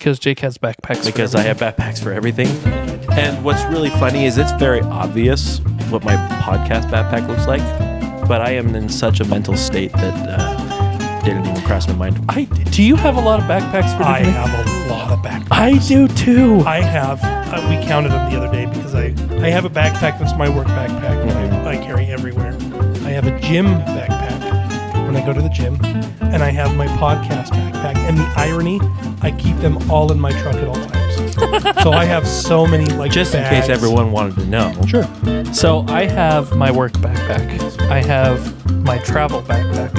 Because Jake has backpacks. Because I have backpacks for everything. And what's really funny is it's very obvious what my podcast backpack looks like, but I am in such a mental state that didn't even cross my mind. Do you have a lot of backpacks for I different? have a lot of backpacks. I do too. I have. We counted them the other day because I have a backpack that's my work backpack that I carry everywhere. I have a gym backpack when I go to the gym, and I have my podcast backpack. And the irony, I keep them all in my truck at all times. So I have so many just bags. in case everyone wanted to know. Sure. So I have my work backpack. I have my travel backpack,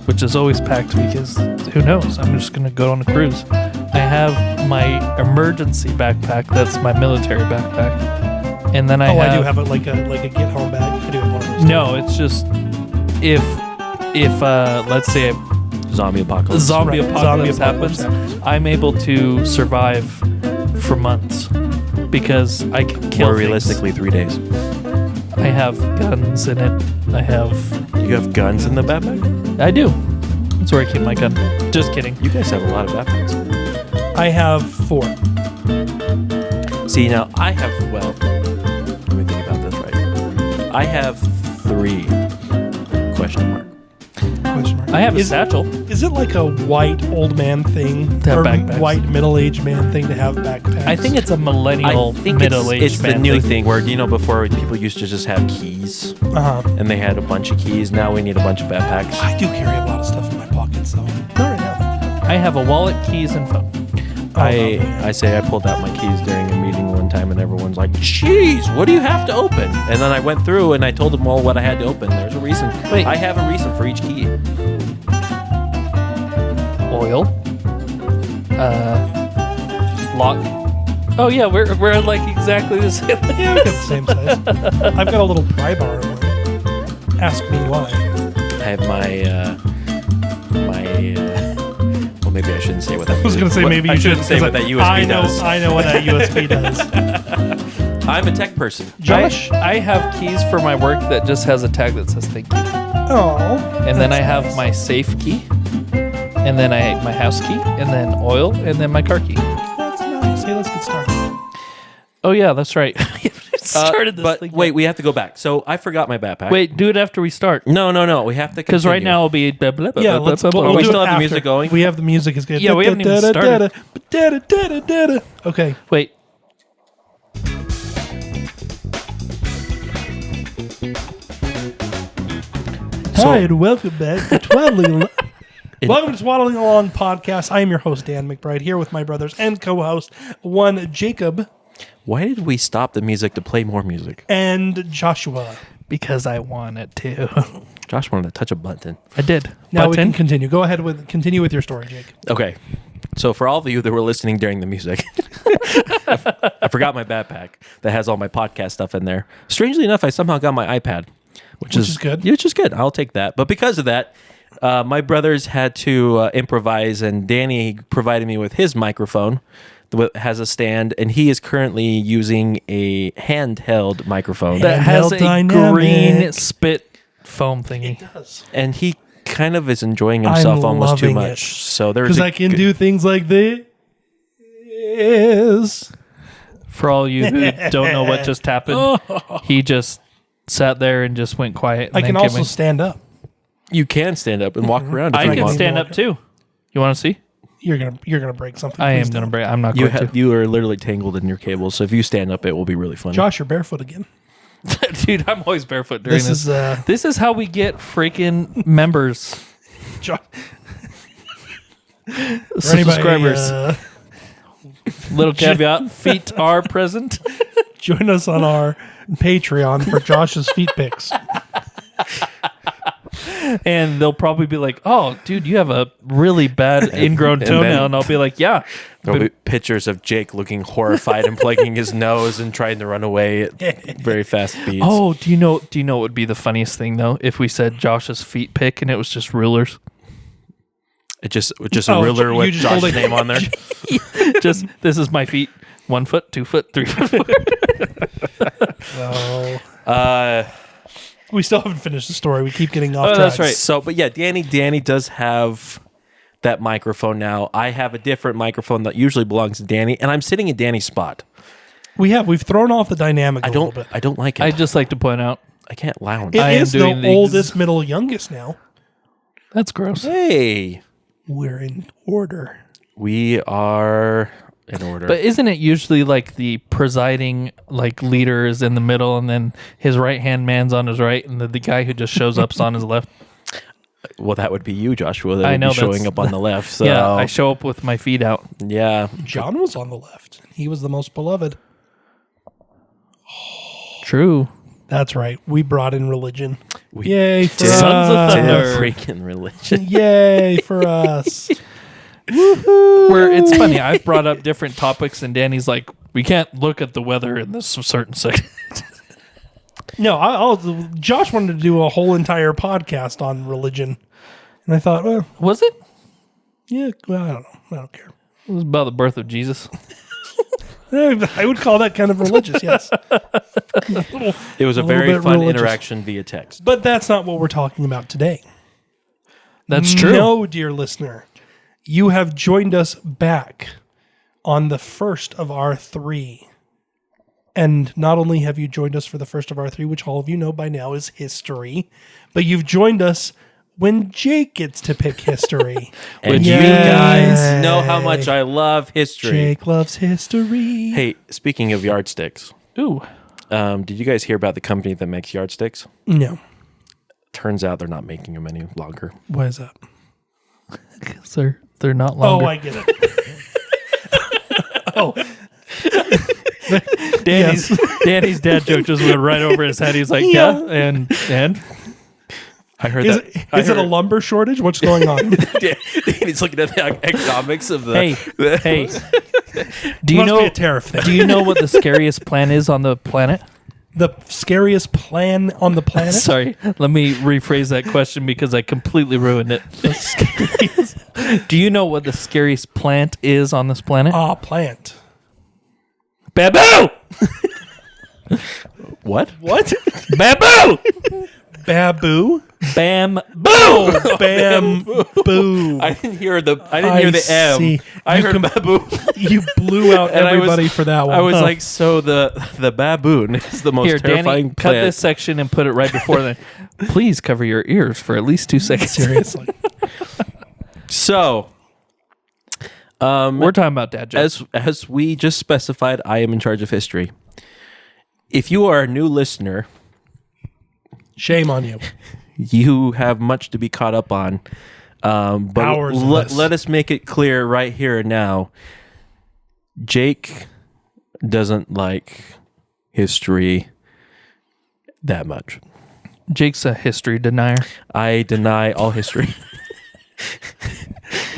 which is always packed because who knows? I'm just going to go on a cruise. I have my emergency backpack. That's my military backpack. And then I do have like a get home bag. I do have one of those. No, it's just if let's say Zombie apocalypse. zombie Right. apocalypse Zombie apocalypse happens, I'm able to survive for months because I can kill More things. realistically, 3 days. I have guns in it. You have guns in the backpack? I do. That's where I keep my gun. Just kidding. You guys have a lot of backpacks. I have 4. See, now I have, well, let me think about this right. I have 3 question mark. Question mark. I have a Is it- satchel. Is it like a white old man thing? To have or backpacks. white middle-aged man thing to have backpacks? I think it's a millennial I think middle-aged it's the man new thing. thing where, before people used to just have keys Uh-huh. and they had a bunch of keys. Now we need a bunch of backpacks. I do carry a lot of stuff in my pockets, though. Not right now. I have a wallet, keys, and phone. I say I pulled out my keys during a meeting one time and everyone's like, "Jeez, what do you have to open?" And then I went through and I told them all what I had to open. There's a reason. Wait. I have a reason for each key. Oil. Lock. Oh yeah, we're like exactly the same. Yeah, we got the same size. I've got a little pry bar in mine. Ask me why. I have well, maybe I shouldn't say what that. I was going to say maybe you I shouldn't say what that USB does. I know what that USB does. I'm a tech person. Josh? I have keys for my work that just has a tag that says thank you. Oh. And then I that's have nice. my safe key. And then my house key. And then oil. And then my car key. That's nice. Hey, let's get started. Oh yeah, that's right. Started this but thing. wait, we have to go back. So I forgot my backpack. Wait, do it after we start. No. We have to Because right continue. now it'll be blah, blah, blah, Yeah, blah, let's. blah, blah, We'll we do still it have the after. music going? We have the music. Is good. Yeah, we haven't even started. Okay. Wait. Hi, and welcome back to Twaddling. Welcome to Twaddling Along Podcast. I am your host, Dan McBride, here with my brothers and co-host, one Jacob Why did we stop the music to play more music? and Joshua. Because I wanted to. Josh wanted to touch a button. I did. Now we can Button. continue. Go ahead continue with your story, Jake. Okay. So for all of you that were listening during the music, I forgot my backpack that has all my podcast stuff in there. Strangely enough, I somehow got my iPad, which is good. Yeah, which is good. I'll take that. But because of that, my brothers had to improvise, and Danny provided me with his microphone that has a stand, and he is currently using a handheld microphone. That has a Dynamic. green spit foam thingy. Does. And he kind of is enjoying himself I'm almost too loving much. it. So there's Because I can do things like this. For all you who don't know what just happened, he just sat there and just went quiet. And I then can came also in. stand up. You can stand up and walk around. if I you can want. stand up too. You want to see? You're gonna break something. I Please am gonna don't. break. I'm not You going to. you are literally tangled in your cables, so if you stand up, it will be really funny. Josh, you're barefoot again. Dude, I'm always barefoot during This this. is This is how we get freaking members, Josh. subscribers. Little caveat: feet are present. Join us on our Patreon for Josh's feet pics. And they'll probably be like, "Oh, dude, you have a really bad ingrown and toenail," then- and I'll be like, "Yeah." There'll be pictures of Jake looking horrified and plugging his nose and trying to run away at very fast speeds. Oh, do you know what would be the funniest thing though? If we said Josh's feet pic and it was just rulers. It just Oh, a ruler you with just Josh's hold it- name on there. Just this is my feet. 1 foot, 2 foot, 3 foot. Oh. We still haven't finished the story. We keep getting off track. that's right. So, but yeah, Danny does have that microphone now. I have a different microphone that usually belongs to Danny, and I'm sitting in Danny's spot. We've thrown off the dynamic a little bit. I don't like it. I'd just like to point out I can't lounge. It I am is the doing the oldest, middle, youngest now. that's gross. Hey, We're in order. we are in order. But isn't it usually like the presiding like leader is in the middle, and then his right hand man's on his right, and the guy who just shows up's on his left? Well, that would be you, Joshua. That I would know, be showing that's- up on the left. So Yeah, I show up with my feet out. yeah. John was on the left. He was the most beloved. True. That's right. We brought in religion. We Yay for did. Sons of us. Thunder. Freaking religion. Yay for us. Where it's funny, I've brought up different topics, and Danny's like, "We can't look at the weather in this certain section." No, Josh wanted to do a whole entire podcast on religion. And I thought, well, Was it? yeah, well, I don't know. I don't care. It was about the birth of Jesus. I would call that kind of religious, yes. It was a A little very bit fun religious. interaction via text. But that's not what we're talking about today. That's true. No, dear listener. You have joined us back on the first of our three. And not only have you joined us for the first of our three, which all of you know by now is history, but you've joined us when Jake gets to pick history. And Yay. you guys know how much I love history. Jake loves history. Hey, speaking of yardsticks, Ooh. did you guys hear about the company that makes yardsticks? No. Turns out they're not making them any longer. What is that? They're not longer. Oh, I get it. Oh, Danny's dad joke just went right over his head. He's like, Yeah. yeah, and I heard is that. it a lumber shortage? What's going on? He's looking at the economics of the. hey. Do you Must know? be a tariff thing. Do you know what the scariest plant is on the planet? The scariest plan on the planet? Sorry, let me rephrase that question because I completely ruined it. Do you know what the scariest plant is on this planet? Plant. Bamboo! What? What? Bamboo! Baboo? Bamboo! Bamboo. I didn't hear the. I didn't hear the M. see. I You heard baboon. You blew out And everybody for that one. I was Huh. like, so the baboon is the most Here, terrifying Danny, cut plant. this section and put it right before then. Please cover your ears for at least 2 seconds. Seriously. So, We're talking about dad jokes. as we just specified, I am in charge of history. If you are a new listener, Shame on you. you have much to be caught up on. But Hours of this. let us make it clear right here and now. Jake doesn't like history that much. Jake's a history denier. I deny all history.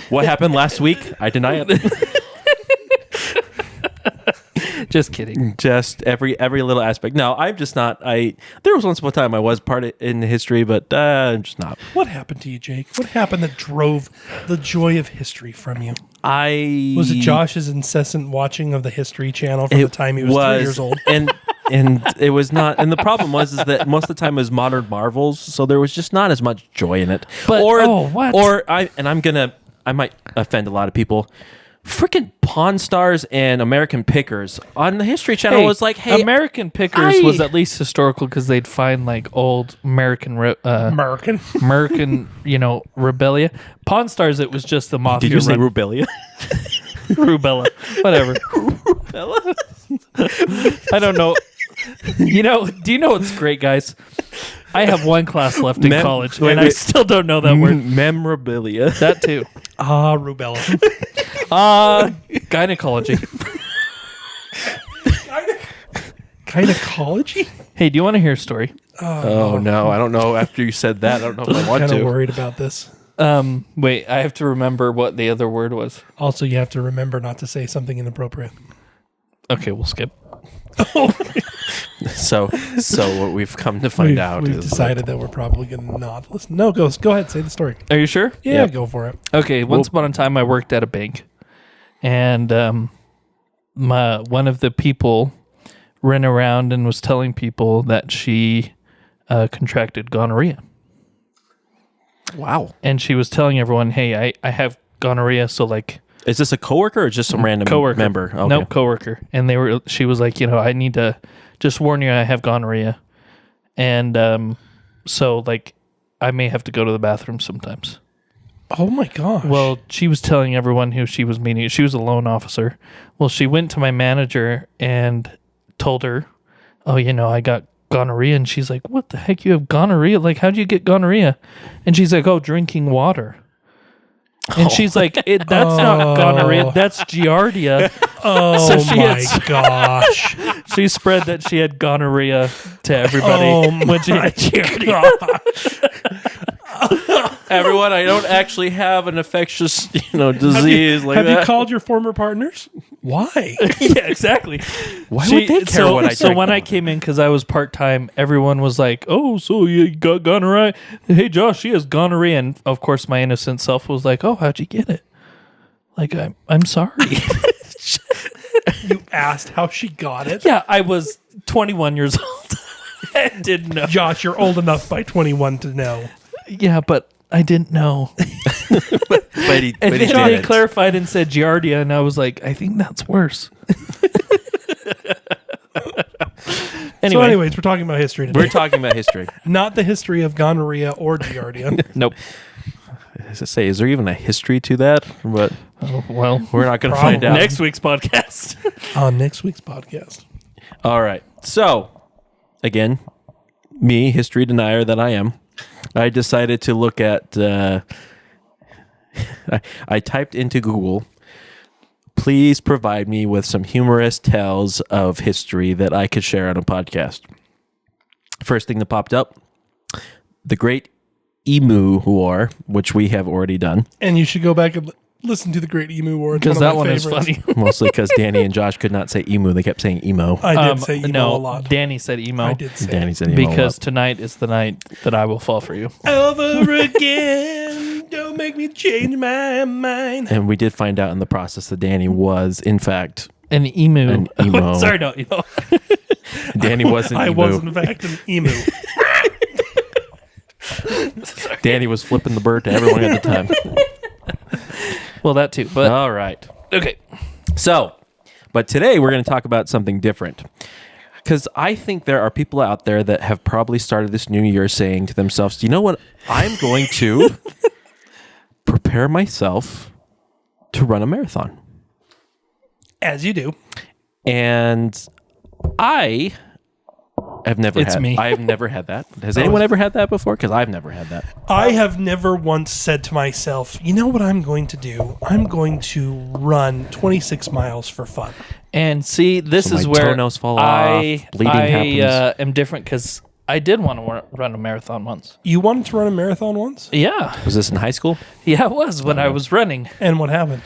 What happened last week? I deny it. Just kidding. Just every little aspect. No, I'm just not. There was once upon a time I was part in history, but I'm just not. What happened to you, Jake? What happened that drove the joy of history from you? Was it Josh's incessant watching of the History Channel from the time he was 3 years old? and it was not. And the problem was is that most of the time it was modern marvels, so there was just not as much joy in it. But- what? I might offend a lot of people. Freaking Pawn Stars and American Pickers on the History Channel was like, hey, American Pickers was at least historical because they'd find like old American, American. rebellion. Pawn Stars, it was just the mafia. did you say run- Rubelia? rubella? Whatever. I don't know. Do you know what's great, guys? I have one class left in college, and I still don't know that word. Memorabilia. That too. Rubella. Gynecology. Gynecology? Hey, do you want to hear a story? Oh no, I don't know. After you said that, I don't know if I want Kind of to. worried about this. Wait, I have to remember what the other word was. Also, you have to remember not to say something inappropriate. Okay, we'll skip. So what we've come to find out We've is decided that we're probably going to not listen. No, go ahead, say the story. Are you sure? Yeah, Yep. go for it. Okay, once upon a time, I worked at a bank, and one of the people ran around and was telling people that she contracted gonorrhea. wow. And she was telling everyone, hey, I have gonorrhea. So like, Is this a coworker or just some random coworker member? Okay. Nope, coworker. And she was like, I need to just warn you, I have gonorrhea, and so like, I may have to go to the bathroom sometimes. Oh my gosh. Well, she was telling everyone who she was meeting. She was a loan officer. Well, she went to my manager and told her, "Oh, I got gonorrhea." And she's like, "What the heck? You have gonorrhea? Like, how'd you get gonorrhea?" And she's like, "Oh, drinking water." And she's like, "That's not gonorrhea. That's giardia." Oh So she my had- gosh. She spread that she had gonorrhea to everybody when she had giardia. Everyone, I don't actually have an infectious, disease like Have that. you called your former partners? Why? Yeah, exactly. Why would they care what I So drink? when I came in, because I was part-time, everyone was like, "Oh, so you got gonorrhea? Hey, Josh, she has gonorrhea." And of course, my innocent self was like, "Oh, how'd you get it?" Like, I'm sorry. You asked how she got it? Yeah, I was 21 years old. I didn't know. Josh, you're old enough by 21 to know. Yeah, but I didn't know. but he And then did they it. clarified and said giardia, and I was like, I think that's worse. So anyways, we're talking about history today. We're talking about history. Not the history of gonorrhea or giardia. Nope. As I say, is there even a history to that? But Oh, well, we're not going to find out. next week's podcast. On next week's podcast. All right. So, again, me, history denier that I am, I decided to look at. I typed into Google, please provide me with some humorous tales of history that I could share on a podcast. First thing that popped up, the Great Emu War, which we have already done. And you should go back and listen to the Great Emu War. It's Because one of that my one is favorites. funny. Mostly because Danny and Josh could not say emu. They kept saying emo. I did say emo no, a lot. Danny said emo. I did say Danny said emo a Because lot. tonight is the night that I will fall for you. over again. Don't make me change my mind. And we did find out in the process that Danny was, in fact, An emu. An emo. Sorry, no, emo. Danny was an I emu. was, in fact, an emu. Danny was flipping the bird to everyone at the time. Well, that too. But All right. okay. So, but today we're going to talk about something different. Because I think there are people out there that have probably started this new year saying to themselves, you know what? I'm going to prepare myself to run a marathon. As you do. And I have never It's had me. I have never had that. Has anyone ever had that before? Because I've never had that. I have never once said to myself, you know what I'm going to do? I'm going to run 26 miles for fun. And see, this So is my where toenails fall I, off, bleeding happens. am different because I did want to run a marathon once. You wanted to run a marathon once? Yeah. Was this in high school? Yeah, it was when I was running. And what happened?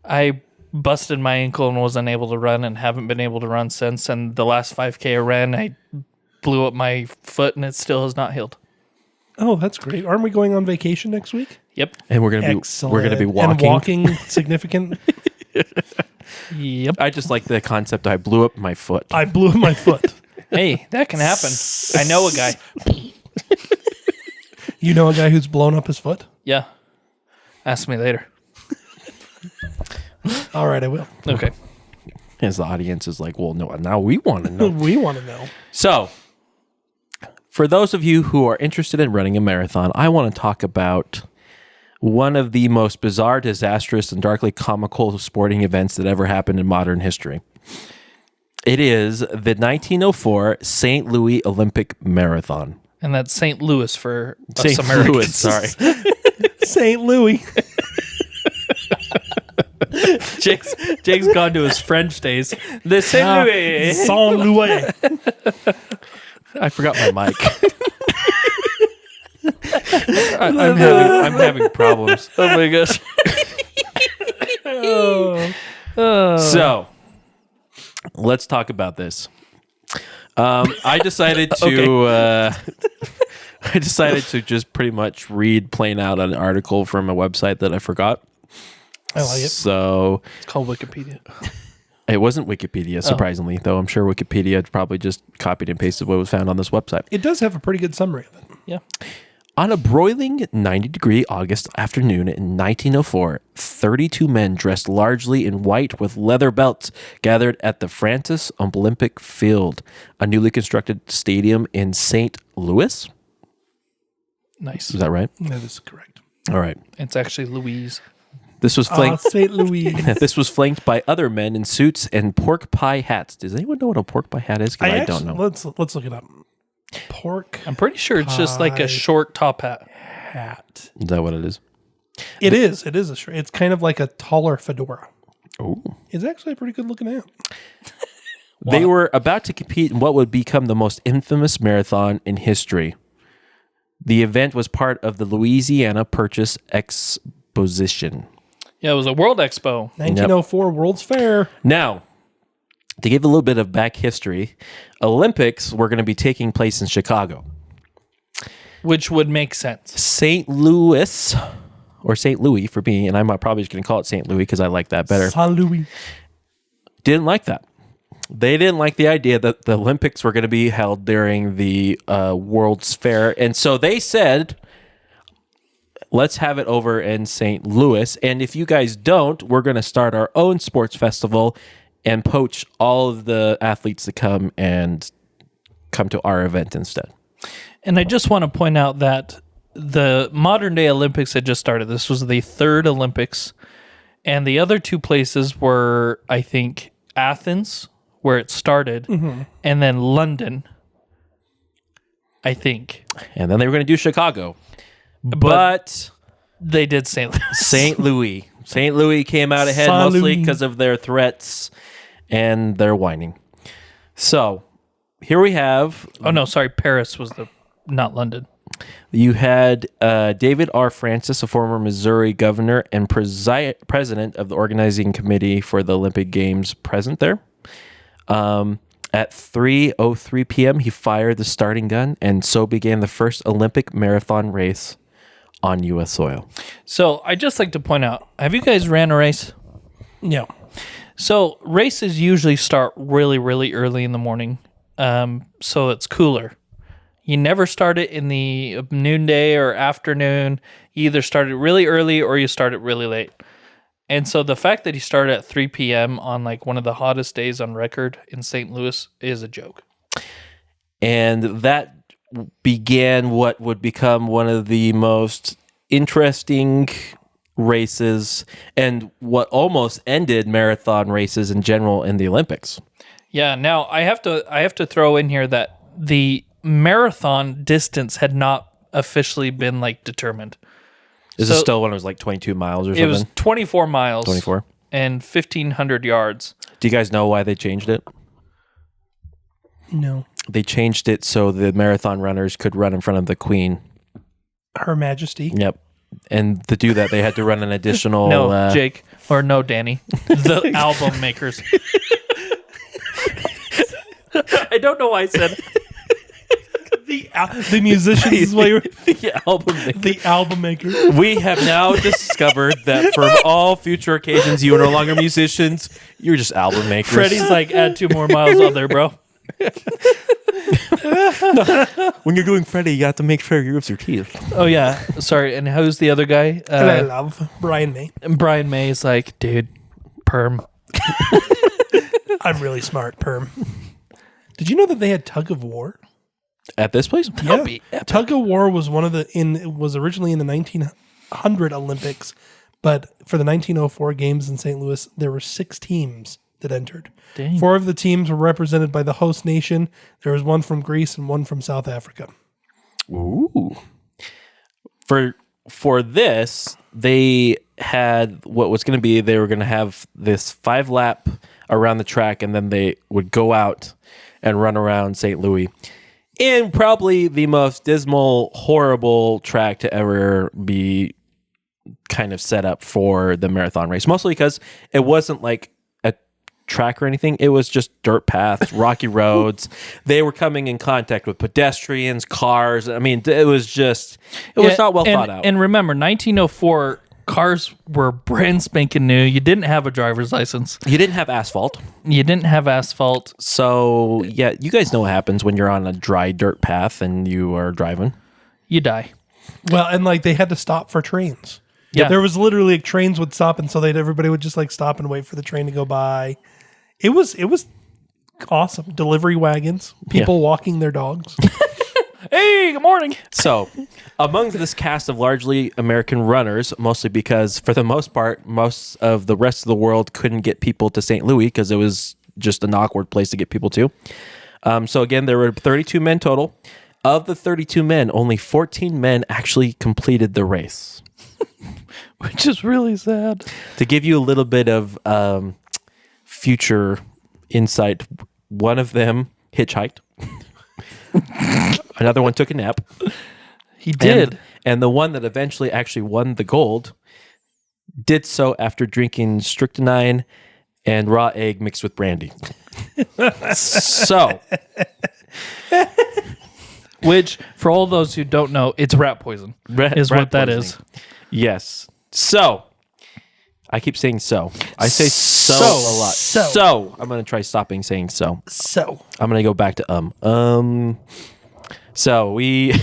I busted my ankle and was unable to run and haven't been able to run since. And the last 5K I ran, I blew up my foot and it still has not healed. Oh, that's great. Aren't we going on vacation next week? Yep. And we're gonna be walking. And walking significant. Yep. I just like the concept. I blew up my foot. I blew up my foot. Hey, that can happen. I know a guy. You know a guy who's blown up his foot? Yeah. Ask me later. All right, I will. Okay. As the audience is like, well, no, now we want to know. We want to know. So, for those of you who are interested in running a marathon, I want to talk about one of the most bizarre, disastrous, and darkly comical sporting events that ever happened in modern history. It is the 1904 St. Louis Olympic Marathon. And that's St. Louis for us St. Americans. Louis, sorry. St. Louis. Jake's gone to his French days. The St. Louis. Saint Louis. I forgot my mic. I'm having problems. Oh my gosh. So, let's talk about this. I decided to I decided to just pretty much read plain out an article from a website that I forgot. I like it. So It's called Wikipedia. it wasn't Wikipedia, surprisingly, though I'm sure Wikipedia probably just copied and pasted what was found on this website. It does have a pretty good summary of it. Yeah. On a broiling 90-degree August afternoon in 1904, 32 men dressed largely in white with leather belts gathered at the Francis Olympic Field, a newly constructed stadium in St. Louis. Nice. Is that right? That is correct. All right. It's actually Louise. This was flanked. St. Louis. This was flanked by other men in suits and pork pie hats. Does anyone know what a pork pie hat is? 'Cause I don't know. Let's look it up. Pork I'm pretty sure it's just like a short top hat. hat. Is that what it is? It is. It is a shirt. It's kind of like a taller fedora. Oh. It's actually a pretty good looking hat. They were about to compete in what would become the most infamous marathon in history. The event was part of the Louisiana Purchase Exposition. Yeah, it was a World Expo, 1904 World's Fair. Now, to give a little bit of back history, Olympics were going to be taking place in Chicago. which would make sense. St. Louis, or St. Louis for me, and I'm probably just going to call it St. Louis because I like that better. St. Louis. Didn't like that. They didn't like the idea that the Olympics were going to be held during the World's Fair. And so they said, let's have it over in St. Louis. And if you guys don't, we're going to start our own sports festival and poach all of the athletes to come to our event instead. And I just want to point out that the modern day Olympics had just started. This was the third Olympics. And the other two places were, I think, Athens, where it started, and then London, I think. And then they were going to do Chicago. But they did St. Louis. St. Louis. St. Louis came out ahead St. mostly Louis. because of their threats and their whining. So here we have... Oh, no, sorry. Paris was not London. You had David R. Francis, a former Missouri governor and president of the organizing committee for the Olympic Games, present there. At 3:03 p.m., he fired the starting gun, and so began the first Olympic marathon race on U.S. soil. So I'd just like to point out, have you guys ran a race? No. So races usually start really, really early in the morning, so it's cooler. You never start it in the noonday or afternoon. You either start it really early or you start it really late. And so the fact that he started at 3 p.m. on like one of the hottest days on record in St. Louis is a joke. And that began what would become one of the most interesting races and what almost ended marathon races in general in the Olympics. Yeah, now I have to throw in here that the marathon distance had not officially been like determined. Is it still when it was like 22 miles or something? It was 24 miles. 24. And 1,500 yards. Do you guys know why they changed it? No. They changed it so the marathon runners could run in front of the Queen. Her Majesty. Yep. And to do that, they had to run an additional... No, Jake. Or no, Danny. The album makers. I don't know why I said... The musicians is what you're... the album maker. The album maker. We have now discovered that for all future occasions, you are no longer musicians. You're just album makers. Freddie's like, add 2 more miles on there, bro. When you're doing Freddie, you have to make sure you use your teeth. Oh, yeah. Sorry. And who's the other guy? And I love Brian May. And Brian May is like, dude, perm. I'm really smart, perm. Did you know that they had tug of war? At this place? Yeah. Tug of war was was originally in the 1900 Olympics, but for the 1904 games in St. Louis, there were 6 teams that entered. Dang. 4 of the teams were represented by the host nation. There was one from Greece and one from South Africa. Ooh. For this, they had what was going to be, they were going to have this 5-lap around the track, and then they would go out and run around St. Louis in probably the most dismal, horrible track to ever be kind of set up for the marathon race. Mostly because it wasn't like a track or anything. It was just dirt paths, rocky roads. They were coming in contact with pedestrians, cars. I mean, it was not well thought out. And remember, 1904, cars were brand spanking new. You didn't have a driver's license. You didn't have asphalt. So, yeah, you guys know what happens when you're on a dry dirt path and you are driving. You die. Well, and like they had to stop for trains. Yeah. There was literally trains would stop, and so everybody would just like stop and wait for the train to go by. It was awesome. Delivery wagons, people walking their dogs. Hey, good morning. So, among this cast of largely American runners, mostly because for the most part, most of the rest of the world couldn't get people to St. Louis because it was just an awkward place to get people to. So again, there were 32 men total. Of the 32 men, only 14 men actually completed the race. Which is really sad. To give you a little bit of future insight, one of them hitchhiked. Another one took a nap. He did. And the one that eventually actually won the gold did so after drinking strychnine and raw egg mixed with brandy. So, Which, for all those who don't know, it's rat poison. Is what that is. Yes. So, I keep saying so. I say so a lot. So. I'm going to try stopping saying so. So I'm going to go back to So we.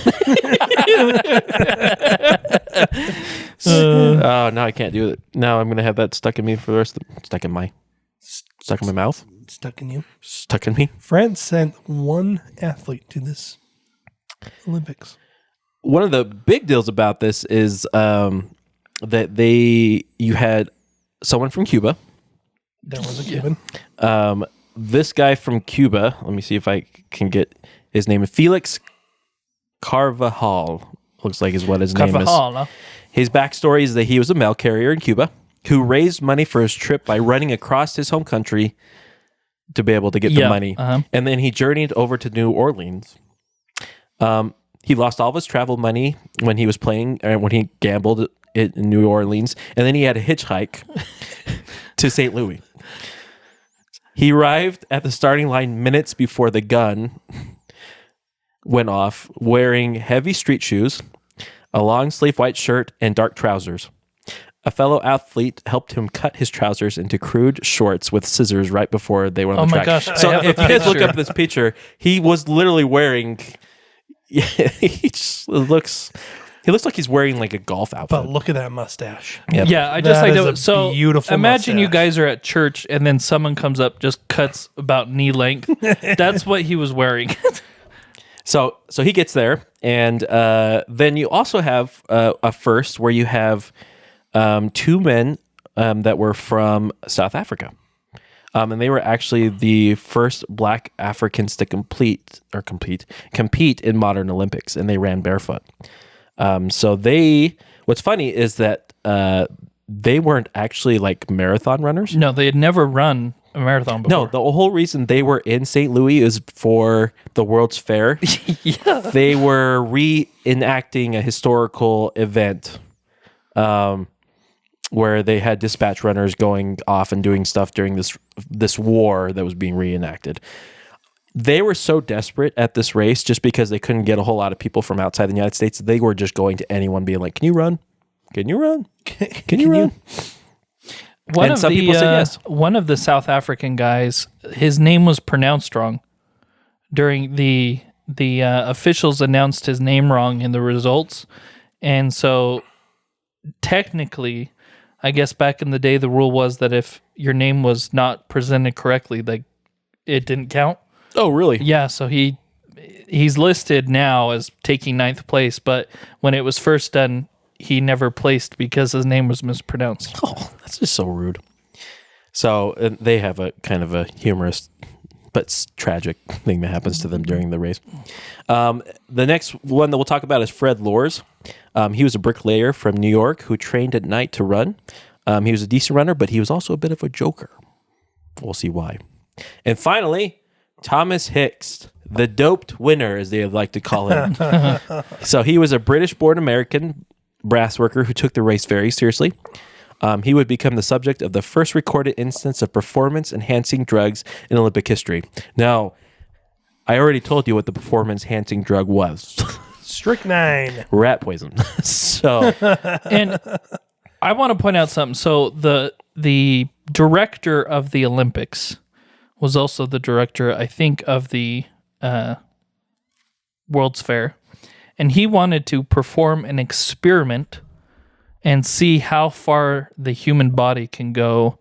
Oh, now I can't do it. Now I'm going to have that stuck in me for the rest of the. Stuck in my mouth? stuck in you. Stuck in me? France sent one athlete to this Olympics. One of the big deals about this is that you had someone from Cuba. There was a Cuban. This guy from Cuba, let me see if I can get his name. Felix Carvajal, looks like is what his name is. Huh? His backstory is that he was a mail carrier in Cuba who raised money for his trip by running across his home country to be able to get the money. And then he journeyed over to New Orleans. He lost all of his travel money when he was playing, when he gambled in New Orleans. And then he had a hitchhike to St. Louis. He arrived at the starting line minutes before the gun went off, wearing heavy street shoes, a long sleeve white shirt, and dark trousers. A fellow athlete helped him cut his trousers into crude shorts with scissors right before they went on the track. Gosh, so if you guys look up this picture, he was literally wearing. Yeah, he looks like he's wearing like a golf outfit. But look at that mustache. Yep. Yeah, I just That like is that. a So beautiful imagine you mustache. guys are at church and then someone comes up, just cuts about knee length. That's what he was wearing. So he gets there, and then you also have a first where you have two men that were from South Africa. And they were actually the first Black Africans to compete in modern Olympics, and they ran barefoot. What's funny is that they weren't actually like marathon runners. No, they had never run a marathon before. No, the whole reason they were in St. Louis is for the World's Fair. Yeah. They were reenacting a historical event where they had dispatch runners going off and doing stuff during this war that was being reenacted. They were so desperate at this race just because they couldn't get a whole lot of people from outside the United States. They were just going to anyone being like, can you run? Can you run? Can you run? Some people said yes. One of the South African guys, his name was pronounced wrong. During the officials announced his name wrong in the results. And so technically, I guess back in the day, the rule was that if your name was not presented correctly, like it didn't count. Oh, really? Yeah, so he's listed now as taking 9th place, but when it was first done, he never placed because his name was mispronounced. Oh, that's just so rude. So they have a kind of a humorous but tragic thing that happens to them during the race. The next one that we'll talk about is Fred Lors. He was a bricklayer from New York who trained at night to run. He was a decent runner, but he was also a bit of a joker. We'll see why. And finally, Thomas Hicks, the doped winner, as they like to call him. So he was a British-born American brass worker who took the race very seriously. He would become the subject of the first recorded instance of performance-enhancing drugs in Olympic history. Now, I already told you what the performance-enhancing drug was. Strychnine. Rat poison. So, And I want to point out something. So the director of the Olympics was also the director, I think, of the World's Fair. and he wanted to perform an experiment and see how far the human body can go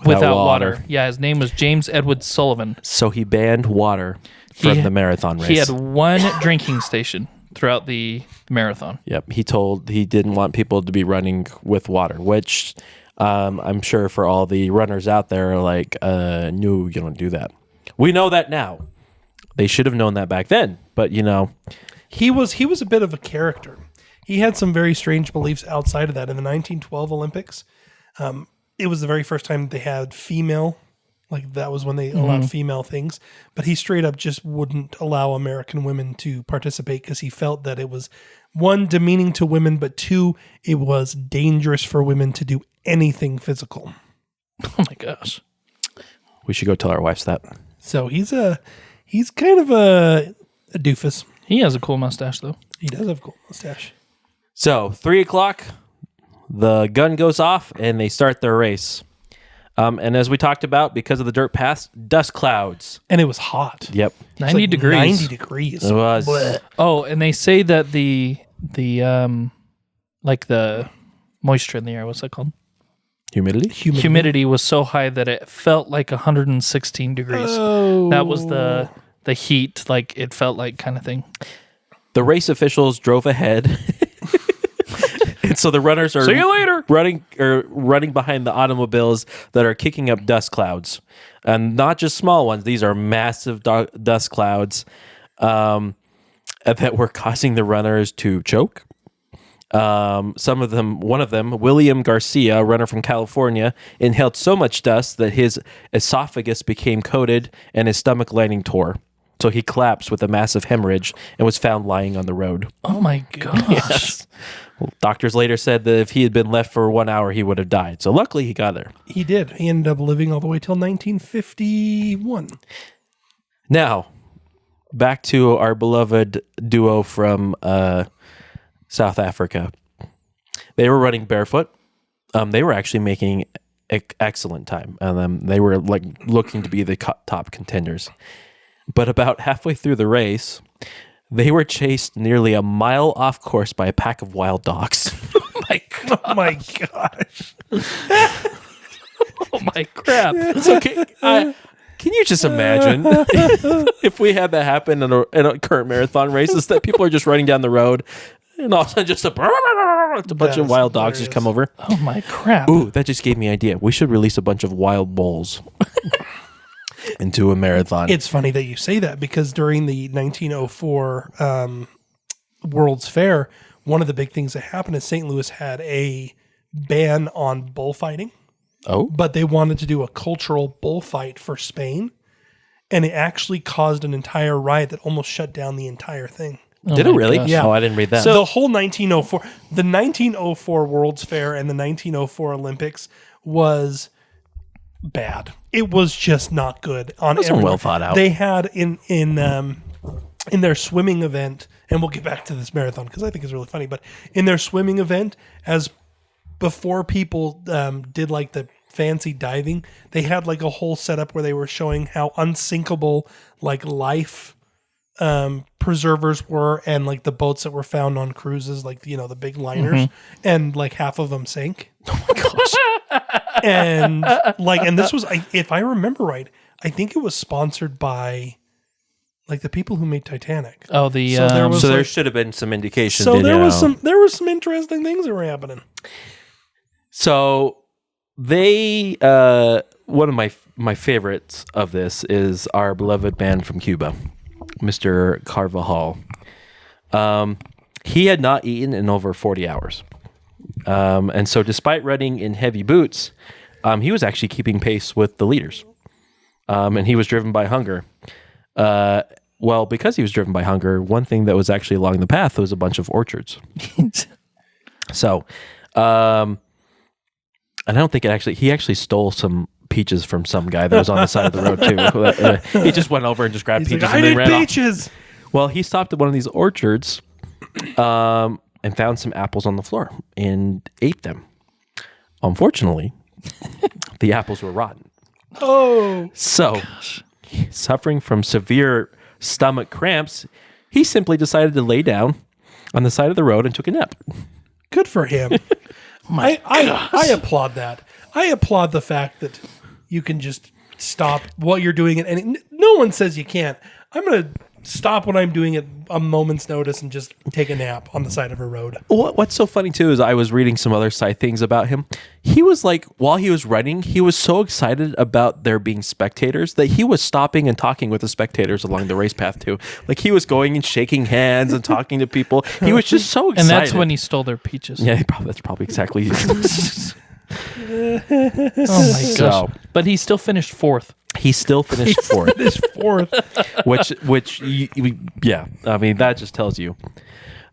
without water. Yeah, his name was James Edward Sullivan. So he banned water from the marathon race. He had one drinking station throughout the marathon. Yep. He didn't want people to be running with water, which I'm sure for all the runners out there are like, no, you don't do that. We know that now. They should have known that back then, but He was a bit of a character. He had some very strange beliefs outside of that. In the 1912 Olympics, it was the very first time they had female, like that was when they allowed female things. But he straight up just wouldn't allow American women to participate because he felt that it was, one, demeaning to women, but two, it was dangerous for women to do anything physical. Oh my gosh. We should go tell our wives that. So he's kind of a doofus. He has a cool mustache, though. He does have a cool mustache. So 3:00, the gun goes off and they start their race. And as we talked about, because of the dirt paths, dust clouds. And it was hot. Yep. 90 Like degrees. 90 degrees. It was. Blech. Oh, and they say that the moisture in the air, what's that called? Humidity? Humidity was so high that it felt like 116 degrees. Oh. That was the heat, like it felt like kind of thing. The race officials drove ahead. And so the runners are See you later. running behind the automobiles that are kicking up dust clouds. And not just small ones. These are massive dust clouds that were causing the runners to choke. One of them, William Garcia, a runner from California, inhaled so much dust that his esophagus became coated and his stomach lining tore. So he collapsed with a massive hemorrhage and was found lying on the road. Oh my gosh. Yes. Well, doctors later said that if he had been left for 1 hour, he would have died. So luckily he got there. He did. He ended up living all the way till 1951. Now, back to our beloved duo from South Africa. They were running barefoot. They were actually making excellent time. They were like looking to be the top contenders. But about halfway through the race, they were chased nearly a mile off course by a pack of wild dogs. Oh my gosh. Oh my crap. So can you just imagine if we had that happen in a current marathon race, is that people are just running down the road and all of a sudden just a bunch of wild dogs just come over? Oh my crap. Ooh, that just gave me an idea. We should release a bunch of wild bulls into a marathon. It's funny that you say that because during the 1904 World's Fair, one of the big things that happened is St. Louis had a ban on bullfighting. Oh? But they wanted to do a cultural bullfight for Spain. And it actually caused an entire riot that almost shut down the entire thing. Did it really? gosh. Yeah. Oh, I didn't read that. So the whole 1904 World's Fair and the 1904 Olympics was bad. It was just not good. It wasn't well thought out. They had in their swimming event, and we'll get back to this marathon because I think it's really funny. But in their swimming event, as before people did like the fancy diving, they had like a whole setup where they were showing how unsinkable like life preservers were, and like the boats that were found on cruises, like the big liners, and like half of them sank. oh my gosh. And this was, if I remember right, I think it was sponsored by like the people who made Titanic. Oh, the So there was- So there like- should have been some indication. So there was some interesting things that were happening. So they one of my favorites of this is our beloved band from Cuba, Mr. Carvajal. He had not eaten in over 40 hours. And so despite running in heavy boots, he was actually keeping pace with the leaders. And he was driven by hunger. Well, because he was driven by hunger, one thing that was actually along the path was a bunch of orchards. So, and I don't think he actually stole some peaches from some guy that was on the side of the road too. He just went over and just grabbed peaches and then ran off. peaches. Well, he stopped at one of these orchards and found some apples on the floor and ate them. Unfortunately, the apples were rotten. Oh, So, suffering from severe stomach cramps, he simply decided to lay down on the side of the road and took a nap. Good for him. I applaud that. I applaud the fact that you can just stop what you're doing and no one says you can't. I'm going to stop what I'm doing at a moment's notice and just take a nap on the side of a road. What's so funny too is I was reading some other side things about him. He was like, while he was running, he was so excited about there being spectators that he was stopping and talking with the spectators along the race path too. Like he was going and shaking hands and talking to people. He was just so excited. And that's when he stole their peaches. Yeah, that's probably exactly. Oh my gosh! But he still finished fourth. He still finished fourth. Fourth. which, yeah. I mean, that just tells you.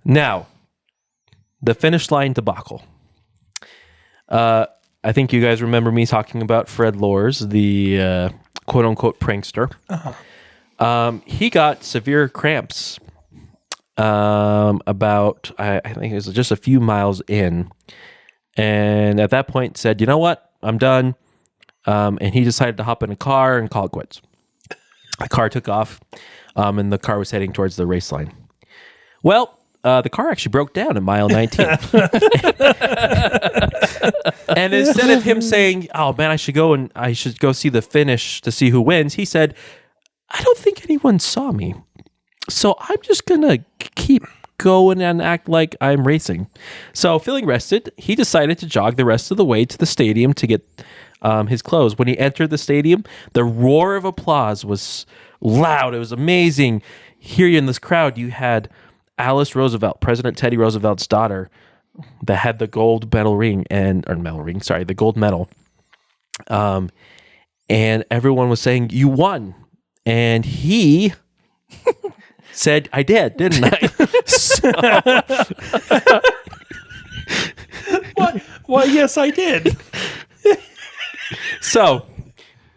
Now, the finish line debacle. I think you guys remember me talking about Fred Lors, the quote unquote prankster. Uh-huh. He got severe cramps. About I think it was just a few miles in, and at that point said, "You know what? I'm done." And he decided to hop in a car and call it quits. The car took off, and the car was heading towards the race line. Well, the car actually broke down at mile 19. And instead of him saying, "Oh man, I should go see the finish to see who wins," he said, "I don't think anyone saw me, so I'm just gonna keep going and act like I'm racing." So, feeling rested, he decided to jog the rest of the way to the stadium to get his clothes. When he entered the stadium, the roar of applause was loud. It was amazing. Here in this crowd, you had Alice Roosevelt, President Teddy Roosevelt's daughter, that had the gold medal the gold medal. And everyone was saying, "You won." And he said, "I did, didn't I?" So, Well, yes, I did. So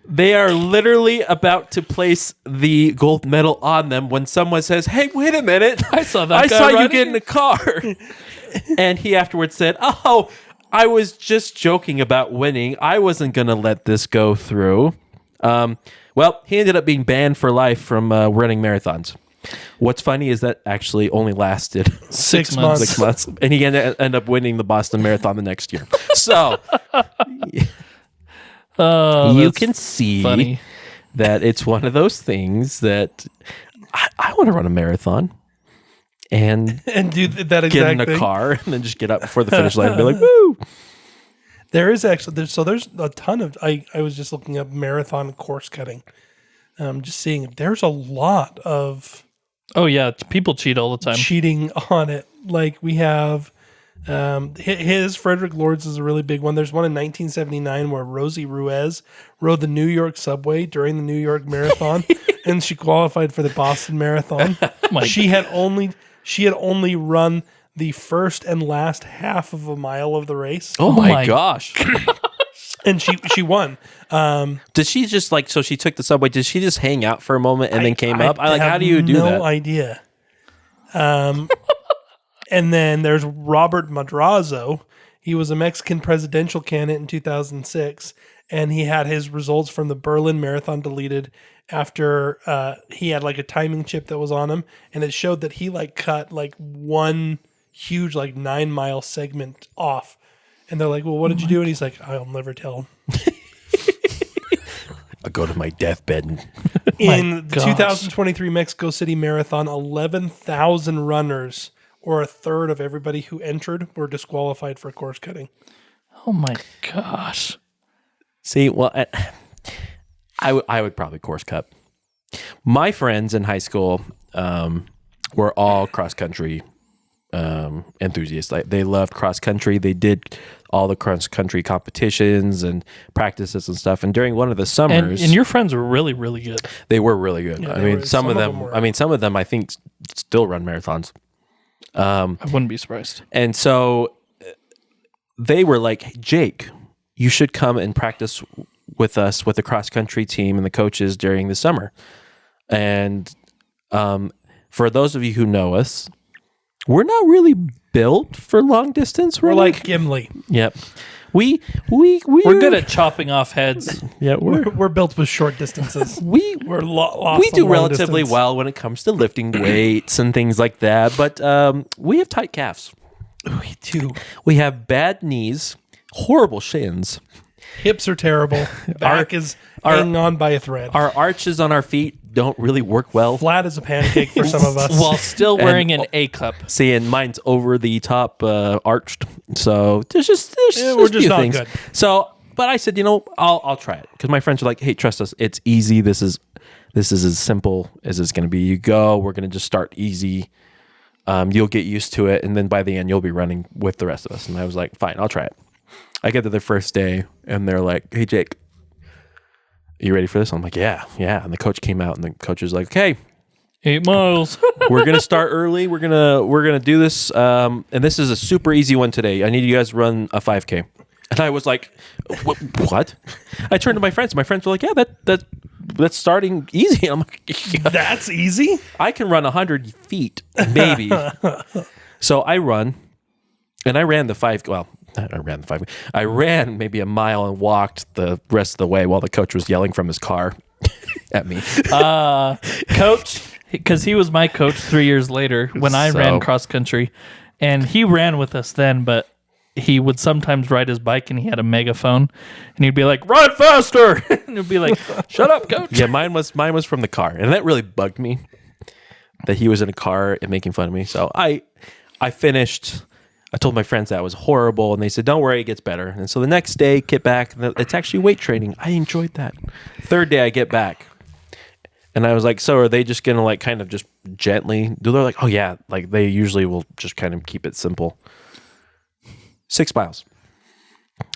they are literally about to place the gold medal on them when someone says, "Hey, wait a minute. I saw you get in the car." And he afterwards said, "Oh, I was just joking about winning. I wasn't going to let this go through." Well, he ended up being banned for life from running marathons. What's funny is that actually only lasted 6 months. 6 months. And he ended up winning the Boston Marathon the next year. So you can see funny. that it's one of those things that I want to run a marathon and do that exact get in a thing. car and then just get up before the finish line and be like, "Woo!" There is actually there's a ton of I was just looking up marathon course cutting. Just seeing there's a lot of Oh yeah, people cheat all the time. cheating on it. Like we have Frederick Lords is a really big one. There's one in 1979 where Rosie Ruiz rode the New York subway during the New York Marathon, and she qualified for the Boston Marathon. She had only run the first and last half of a mile of the race. Oh my gosh. And she won. Did she just so she took the subway, did she just hang out for a moment and then came up? How do you do that? No idea. And then there's Robert Madrazo. He was a Mexican presidential candidate in 2006, and he had his results from the Berlin Marathon deleted after he had a timing chip that was on him, and it showed that he cut one huge 9-mile segment off. And they're like, "Well, what did you do?" And he's like, "I'll never tell." I'll go to my deathbed. In the 2023 Mexico City Marathon, 11,000 runners, or a third of everybody who entered, were disqualified for course cutting. Oh my gosh. See, well, I would probably course cut. My friends in high school were all cross country enthusiasts. They loved cross country. They did all the cross country competitions and practices and stuff. And during one of the summers, and your friends were really, really good. They were really good. Yeah, some of them I think still run marathons. I wouldn't be surprised. And so they were like, "Jake, you should come and practice with us with the cross country team and the coaches during the summer." And for those of you who know us, we're not really built for long distance. We're like Gimli. Yep. We're good at chopping off heads. Yeah, We're built with short distances. We're lost. we do on long relatively distance. well when it comes to lifting weights and things like that, but we have tight calves. We do. We have bad knees, horrible shins. Hips are terrible. Back is hanging on by a thread. Our arches on our feet don't really work well. Flat as a pancake for some of us. While still wearing an A cup. See, and mine's over the top arched. So there's just we're a just few not things. good. So, but I said, I'll try it because my friends are like, hey, trust us, it's easy. This is as simple as it's going to be. You go, we're going to just start easy. You'll get used to it, and then by the end, you'll be running with the rest of us. And I was like, fine, I'll try it. I get to the first day, and they're like, hey, Jake, are you ready for this? I'm like, yeah. And the coach came out, and the coach was like, okay, 8 miles. we're gonna start early. We're gonna do this, and this is a super easy one today. I need you guys to run a 5K. And I was like, what? I turned to my friends. My friends were like, yeah, that's starting easy. I'm like, yeah. That's easy. I can run 100 feet, maybe. So I run, and I ran the 5. Well, I ran the 5. I ran maybe a mile and walked the rest of the way while the coach was yelling from his car at me. Coach, because he was my coach 3 years later when I ran cross country, and he ran with us then, but he would sometimes ride his bike and he had a megaphone and he'd be like, run faster. And he'd be like, shut up, coach. Yeah, mine was from the car, and that really bugged me that he was in a car and making fun of me. So I finished. I told my friends that was horrible, and they said, don't worry, it gets better. And so the next day, get back. It's actually weight training. I enjoyed that. Third day, I get back, and I was like, so are they just going to like kind of just gently do? They're like, oh yeah, like they usually will just kind of keep it simple. 6 miles.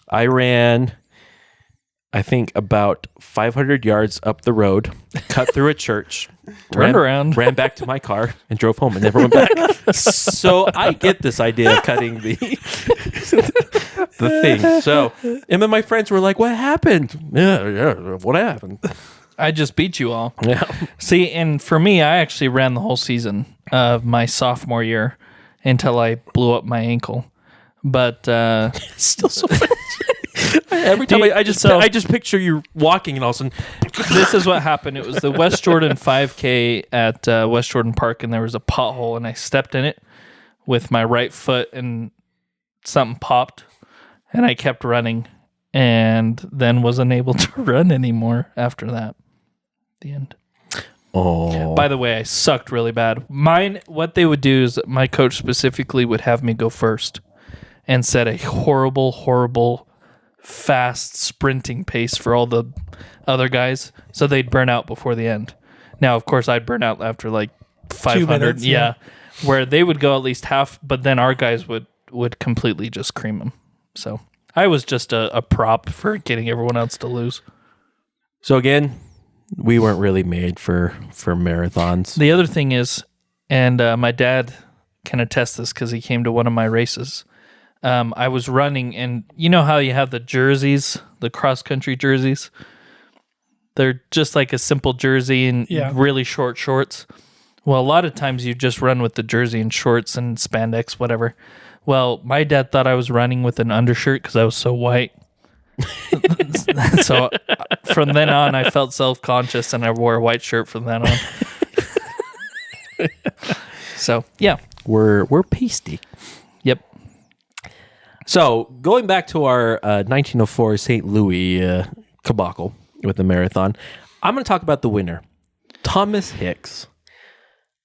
I ran, I think, about 500 yards up the road, cut through a church, around, ran back to my car, and drove home and never went back. So I get this idea of cutting the thing. So, and then my friends were like, what happened? Yeah, what happened? I just beat you all. Yeah. See, and for me, I actually ran the whole season of my sophomore year until I blew up my ankle. But Still so funny. Every time I just picture you walking, and all of a sudden, this is what happened. It was the West Jordan 5K at West Jordan Park, and there was a pothole, and I stepped in it with my right foot, and something popped, and I kept running, and then wasn't able to run anymore after that. The end. oh, By the way, I sucked really bad. What they would do is my coach specifically would have me go first and set a horrible, fast sprinting pace for all the other guys, so they'd burn out before the end. Now, of course, I'd burn out after like 500. 2 minutes, yeah, where they would go at least half, but then our guys would completely just cream them. So I was just a prop for getting everyone else to lose. So again, we weren't really made for marathons. The other thing is, and my dad can attest this because he came to one of my races. I was running, and you know how you have the jerseys, the cross-country jerseys? They're just like a simple jersey and really short shorts. Well, a lot of times you just run with the jersey and shorts and spandex, whatever. Well, my dad thought I was running with an undershirt because I was so white. So from then on, I felt self-conscious, and I wore a white shirt from then on. So, yeah. We're pasty. Yep. So going back to our 1904 St. Louis debacle with the marathon, I'm going to talk about the winner, Thomas Hicks.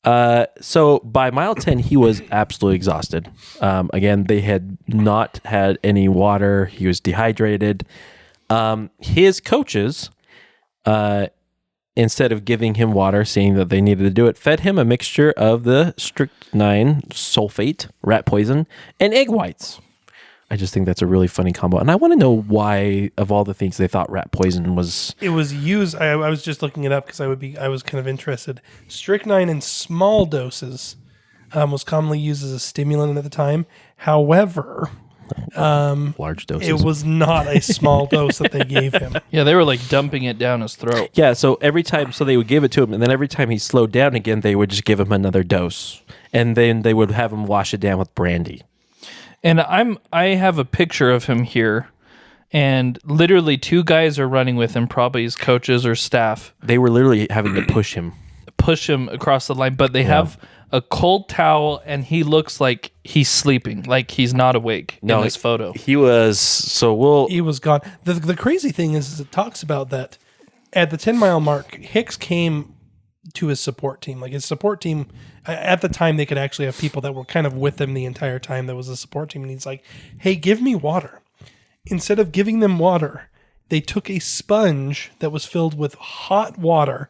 So by mile 10, he was absolutely exhausted. Again, they had not had any water. He was dehydrated. His coaches, instead of giving him water, seeing that they needed to do it, fed him a mixture of the strychnine sulfate, rat poison, and egg whites. I just think that's a really funny combo. And I want to know why, of all the things, they thought rat poison was... It was used, I was just looking it up because I was kind of interested. Strychnine in small doses was commonly used as a stimulant at the time. However, large doses. it was not a small dose that they gave him. Yeah, they were like dumping it down his throat. Yeah, so every time, so they would give it to him, and then every time he slowed down again, they would just give him another dose. And then they would have him wash it down with brandy. And I have a picture of him here And literally 2 guys are running with him, probably his coaches or staff, They were literally having to push him. across the line, but they have a cold towel and he looks like he's sleeping, like he's not awake in this photo. He was, He was gone. The crazy thing is it talks about that at the 10-mile mark, Hicks came to his support team. Like his support team, at the time, they could actually have people that were kind of with him the entire time. That was a support team. And he's like, hey, give me water. Instead of giving them water, they took a sponge that was filled with hot water,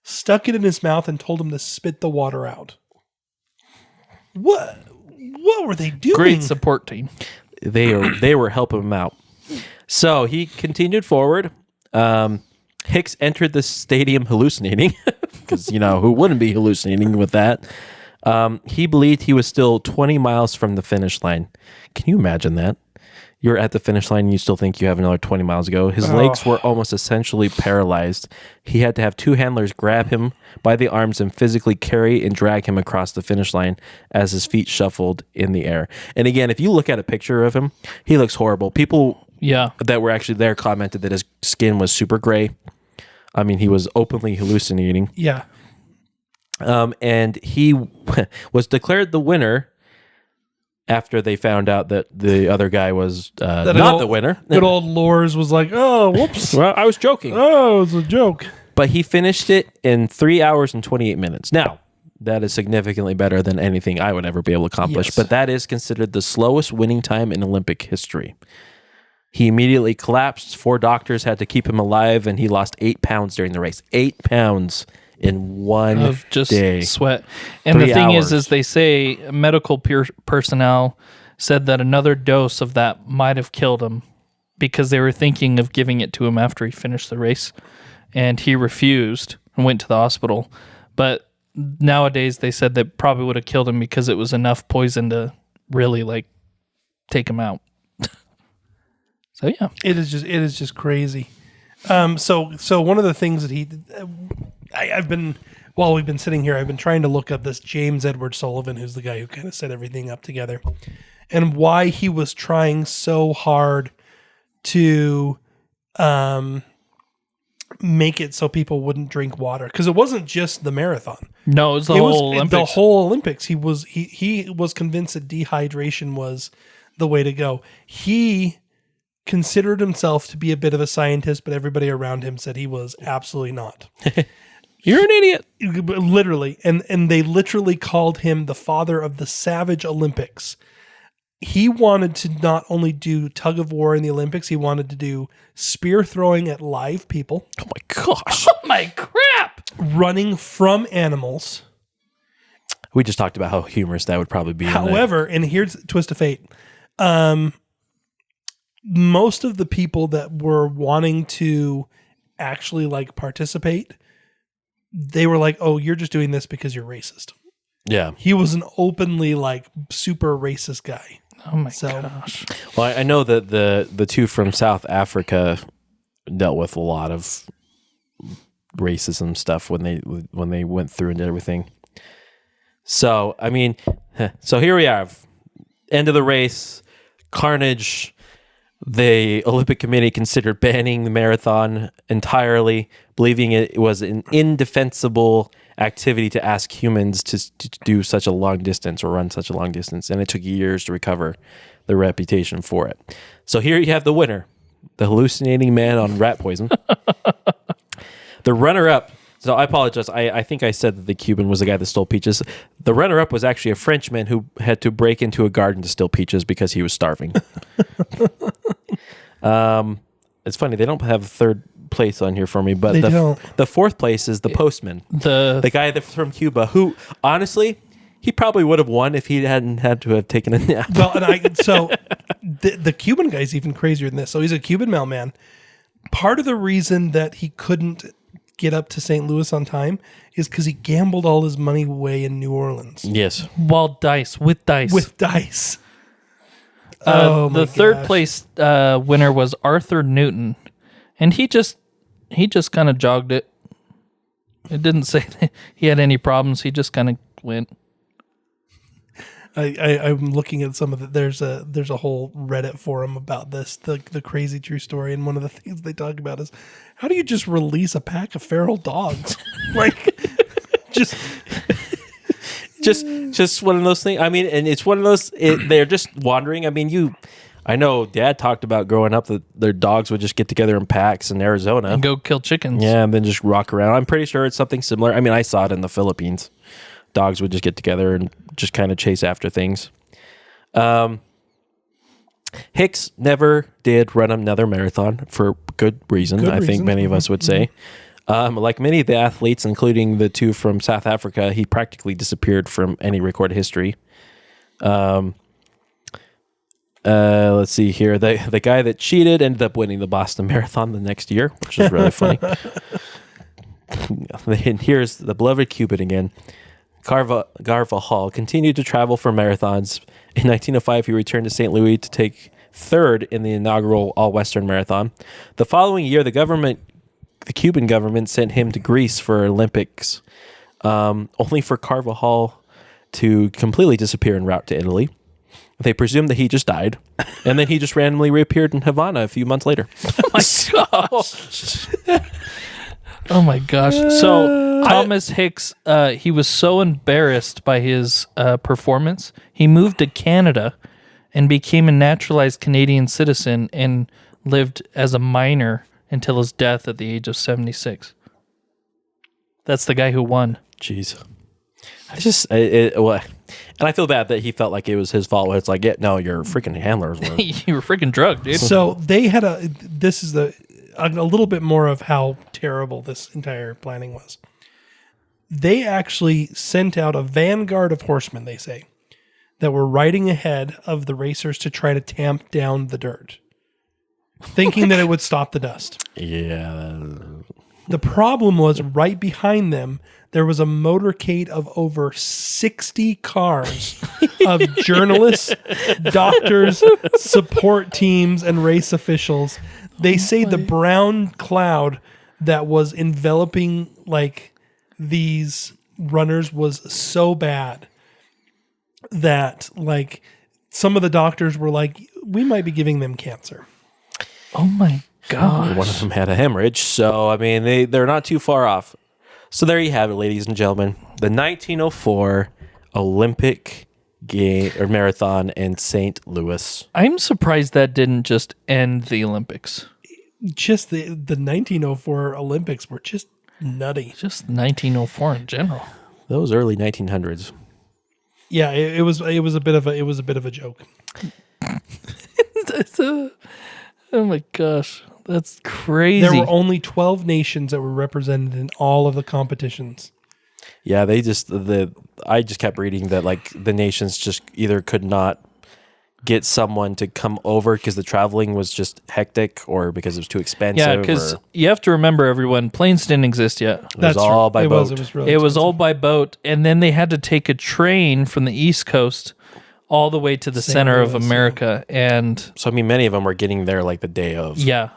stuck it in his mouth, and told him to spit the water out. What were they doing? Great support team. they were helping him out. So he continued forward. Hicks entered the stadium hallucinating because, who wouldn't be hallucinating with that? He believed he was still 20 miles from the finish line. Can you imagine that? You're at the finish line and you still think you have another 20 miles to go. His legs were almost essentially paralyzed. He had to have 2 handlers grab him by the arms and physically carry and drag him across the finish line as his feet shuffled in the air. And again, if you look at a picture of him, he looks horrible. People that were actually there commented that his skin was super gray. I mean, he was openly hallucinating. Yeah. And he was declared the winner after they found out that the other guy was not the winner. Good old Lors was like, oh, whoops. Well, I was joking. Oh, it was a joke. But he finished it in 3 hours and 28 minutes. Now, that is significantly better than anything I would ever be able to accomplish. Yes. But that is considered the slowest winning time in Olympic history. He immediately collapsed. 4 doctors had to keep him alive, and he lost 8 pounds during the race. 8 pounds in one Of just day. sweat. And 3 the thing hours. is they say medical personnel said that another dose of that might have killed him because they were thinking of giving it to him after he finished the race. And he refused and went to the hospital. But nowadays they said that probably would have killed him because it was enough poison to really take him out. So yeah. It is just crazy. So one of the things that while we've been sitting here, I've been trying to look up this James Edward Sullivan, who's the guy who kind of set everything up together, and why he was trying so hard to make it so people wouldn't drink water, because it wasn't just the marathon. No, it was the whole Olympics. The whole Olympics. He was convinced that dehydration was the way to go. He considered himself to be a bit of a scientist, but everybody around him said he was absolutely not. You're an idiot. Literally. And they literally called him the father of the Savage Olympics. He wanted to not only do tug of war in the Olympics, he wanted to do spear throwing at live people. Oh my gosh. Oh my crap! Running from animals. We just talked about how humorous that would probably be. However, and here's the twist of fate. Most of the people that were wanting to actually participate, they were like, oh, you're just doing this because you're racist. Yeah. He was an openly super racist guy. Oh my gosh. Well, I know that the 2 from South Africa dealt with a lot of racism stuff when they went through and did everything. So, I mean, so here we are. End of the race, carnage. The Olympic Committee considered banning the marathon entirely, believing it was an indefensible activity to ask humans to do such a long distance or run such a long distance, and it took years to recover the reputation for it. So here you have the winner, the hallucinating man on rat poison. The runner-up, so I apologize, I think I said that the Cuban was the guy that stole peaches. The runner-up was actually a Frenchman who had to break into a garden to steal peaches because he was starving. It's funny, they don't have third place on here for me, but the fourth place is the postman, the guy that's from Cuba, who honestly he probably would have won if he hadn't had to have taken a nap. Well, and the Cuban guy's even crazier than this. So he's a Cuban mailman. Part of the reason that he couldn't get up to St. Louis on time is because he gambled all his money away in New Orleans. Yes, With dice. The third place winner was Arthur Newton, and he just kind of jogged it. It didn't say that he had any problems. He just kind of went. I'm looking at some of the there's a whole Reddit forum about this, the crazy true story, and one of the things they talk about is how do you just release a pack of feral dogs? Like just one of those things. I mean, and it's one of those. They're just wandering. I mean, I know Dad talked about growing up that their dogs would just get together in packs in Arizona And go kill chickens. Yeah, and then just rock around. I'm pretty sure it's something similar. I mean, I saw it in the Philippines. Dogs would just get together and just kind of chase after things. Hicks never did run another marathon for good reason. I think many of us would say. Like many of the athletes, including the two from South Africa, he practically disappeared from any recorded history. Let's see here. The guy that cheated ended up winning the Boston Marathon the next year, which is really funny. And here's the beloved Cuban again. Garva Hall continued to travel for marathons. In 1905, he returned to St. Louis to take third in the inaugural All-Western Marathon. The following year, the Cuban government sent him to Greece for Olympics, only for Carvajal to completely disappear en route to Italy. They presumed that he just died, and then he just randomly reappeared in Havana a few months later. Oh my gosh. So Thomas Hicks, he was so embarrassed by his performance, he moved to Canada and became a naturalized Canadian citizen and lived as a minor until his death at the age of 76. That's the guy who won. Jeez. And I feel bad that he felt like it was his fault. It's like, yeah, no, your freaking handlers were. You were freaking drugged, dude. So they had a little bit more of how terrible this entire planning was. They actually sent out a vanguard of horsemen, they say, that were riding ahead of the racers to try to tamp down the dirt, thinking that it would stop the dust. Yeah. The problem was right behind them, there was a motorcade of over 60 cars of journalists, doctors, support teams, and race officials. They say the brown cloud that was enveloping like these runners was so bad that like some of the doctors were like, we might be giving them cancer. Oh my God. One of them had a hemorrhage. So, I mean, they're not too far off. So there you have it, ladies and gentlemen. The 1904 Olympic marathon in St. Louis. I'm surprised that didn't just end the Olympics. Just the 1904 Olympics were just nutty. Just 1904 in general. Those early 1900s. Yeah, it was a bit of a joke. Oh my gosh, that's crazy. There were only 12 nations that were represented in all of the competitions. Yeah, I just kept reading that like the nations just either could not get someone to come over because the traveling was just hectic or because it was too expensive. Yeah, because you have to remember, everyone, planes didn't exist yet. It was all by boat. It was all by boat, and then they had to take a train from the East Coast all the way to the center of America. And so, I mean, many of them were getting there like the day of. Yeah,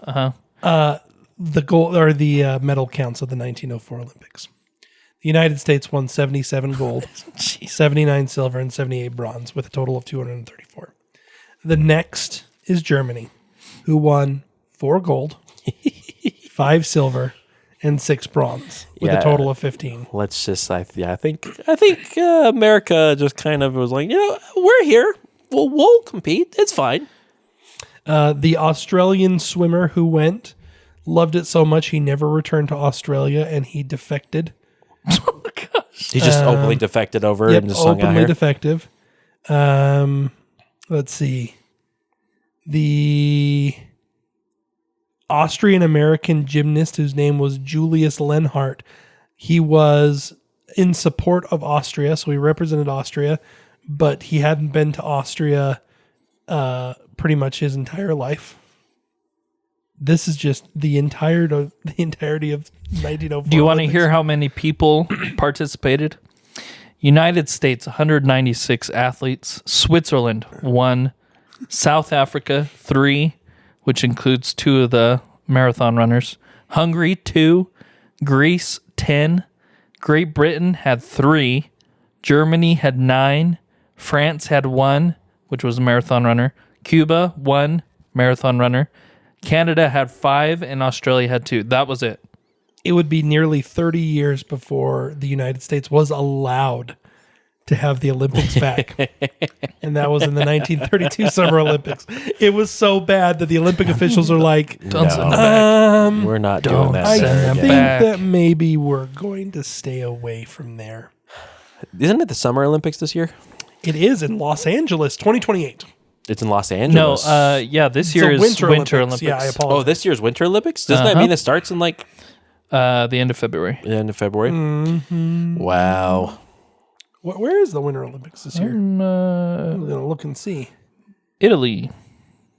the gold or the medal counts of the 1904 Olympics. The United States won 77 gold, 79 silver, and 78 bronze, with a total of 234. The next is Germany, who won 4 gold, 5 silver, and 6 bronze, with a total of 15. Let's just, I think America just kind of was like, we're here. We'll compete. It's fine. The Australian swimmer who went loved it so much he never returned to Australia, and he defected. Oh my gosh. He just openly defected over and just hung out openly here. defective. Let's see. The Austrian-American gymnast whose name was Julius Lenhart, he was in support of Austria, so he represented Austria, but he hadn't been to Austria pretty much his entire life. This is just the entirety of 1904. Do you want to hear how many people participated? United States, 196 athletes. Switzerland, 1. South Africa, 3, which includes 2 of the marathon runners. Hungary, 2. Greece, 10. Great Britain had 3. Germany had 9. France had 1, which was a marathon runner. Cuba, 1 marathon runner. Canada had 5, and Australia had 2. That was it. It would be nearly 30 years before the United States was allowed to have the Olympics back. And that was in the 1932 Summer Olympics. It was so bad that the Olympic officials are like, Don't send them back. We're not Don't doing that. I send them think back. that maybe we're going to stay away from there. Isn't it the Summer Olympics this year? It is in Los Angeles, 2028. It's in Los No, Angeles. yeah, this So year is Winter Olympics. Yeah, I Oh, apologize. this year's Winter Olympics? Doesn't that mean it starts in like The end of February. the end of February? Mm-hmm. Wow. Where is the Winter Olympics this year? I'm going to look and see. Italy.